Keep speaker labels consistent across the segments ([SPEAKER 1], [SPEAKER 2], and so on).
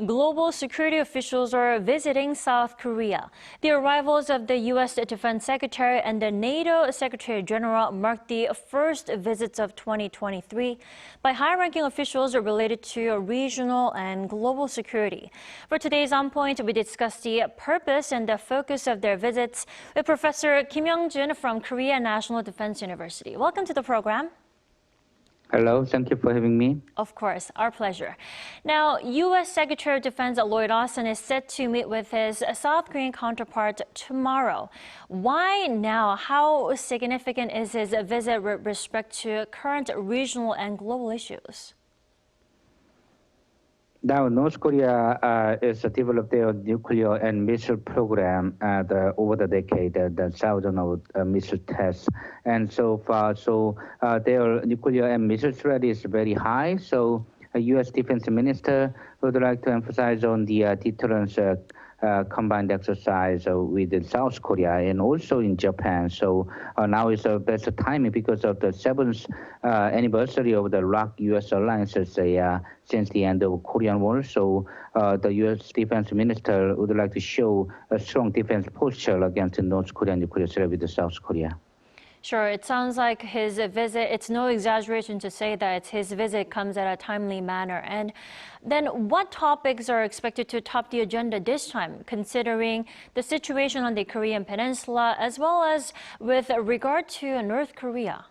[SPEAKER 1] global security officials are visiting South Korea. The arrivals of the U.S. Defense Secretary and the NATO Secretary General mark the first visits of 2023 by high-ranking officials related to regional and global security. For today's On Point, we discuss the purpose and the focus of their visits with Professor Kim Young-jun from Korea National Defense University. Welcome to the program.
[SPEAKER 2] Hello, thank you for having me.
[SPEAKER 1] Of course, our pleasure. Now, U.S. Secretary of Defense Lloyd Austin is set to meet with his South Korean counterpart tomorrow. Why now? How significant is his visit with respect to current regional and global issues?
[SPEAKER 2] Now, North Korea has developed their nuclear and missile program over the decade, the thousands of missile tests. And so far, their nuclear and missile threat is very high. So, U.S. Defense Minister would like to emphasize on the deterrence combined exercise with South Korea and also in Japan. So now is the best timing because of the 7th anniversary of the ROK-U.S. alliances since the end of Korean War. So the U.S. Defense Minister would like to show a strong defense posture against the North Korean nuclear threat with South Korea.
[SPEAKER 1] Sure, it sounds like his visit, it's no exaggeration to say that his visit comes at a timely manner. And then what topics are expected to top the agenda this time, considering the situation on the Korean Peninsula, as well as with regard to North Korea?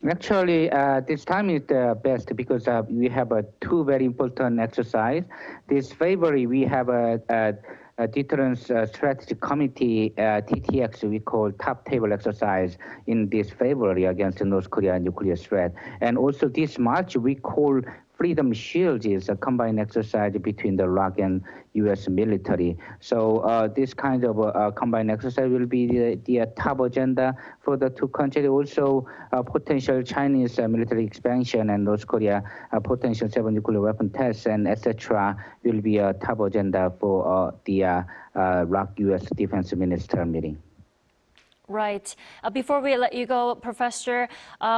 [SPEAKER 2] Actually, this time is the best because we have two very important exercises. This February, we have a Deterrence Strategy Committee, TTX, we call top table exercise in this February against the North Korea nuclear threat. And also this March, we call Freedom Shield is a combined exercise between the ROK and U.S. military. So this kind of combined exercise will be the top agenda for the two countries. Also, potential Chinese military expansion and North Korea potential 7 nuclear weapon tests and etc. will be a top agenda for the ROK-U.S. Defense Minister meeting.
[SPEAKER 1] Right. Before we let you go, Professor,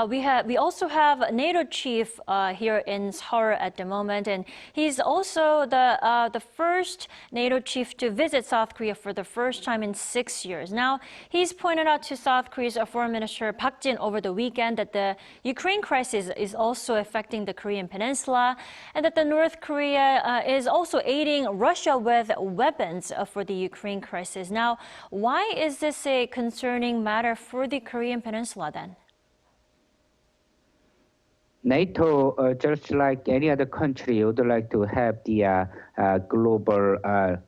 [SPEAKER 1] we also have NATO chief here in Seoul at the moment, and he's also the first NATO chief to visit South Korea for the first time in 6 years. Now, he's pointed out to South Korea's Foreign Minister Park Jin over the weekend that the Ukraine crisis is also affecting the Korean Peninsula, and that the North Korea is also aiding Russia with weapons for the Ukraine crisis. Now, why is this a concerning matter for the Korean Peninsula then?
[SPEAKER 2] NATO, just like any other country, would like to have the global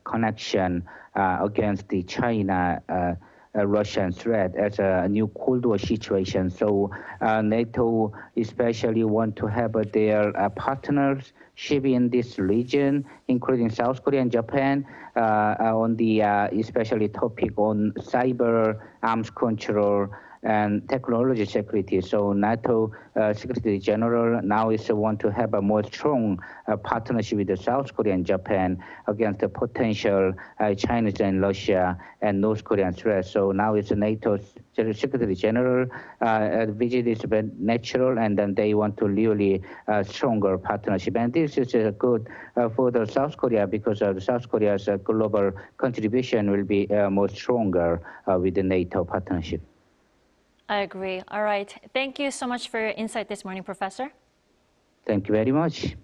[SPEAKER 2] connection against the China Russian threat as a new Cold War situation. So NATO especially want to have their partnership in this region, including South Korea and Japan, on the especially topic on cyber arms control and technology security. So NATO Secretary General now is want to have a more strong partnership with the South Korea and Japan against the potential China and Russia and North Korean threats. So now it's NATO Secretary General visit is very natural, and then they want to really stronger partnership. And this is good for the South Korea because of South Korea's global contribution will be more stronger with the NATO partnership.
[SPEAKER 1] I agree. All right. Thank you so much for your insight this morning, Professor.
[SPEAKER 2] Thank you very much.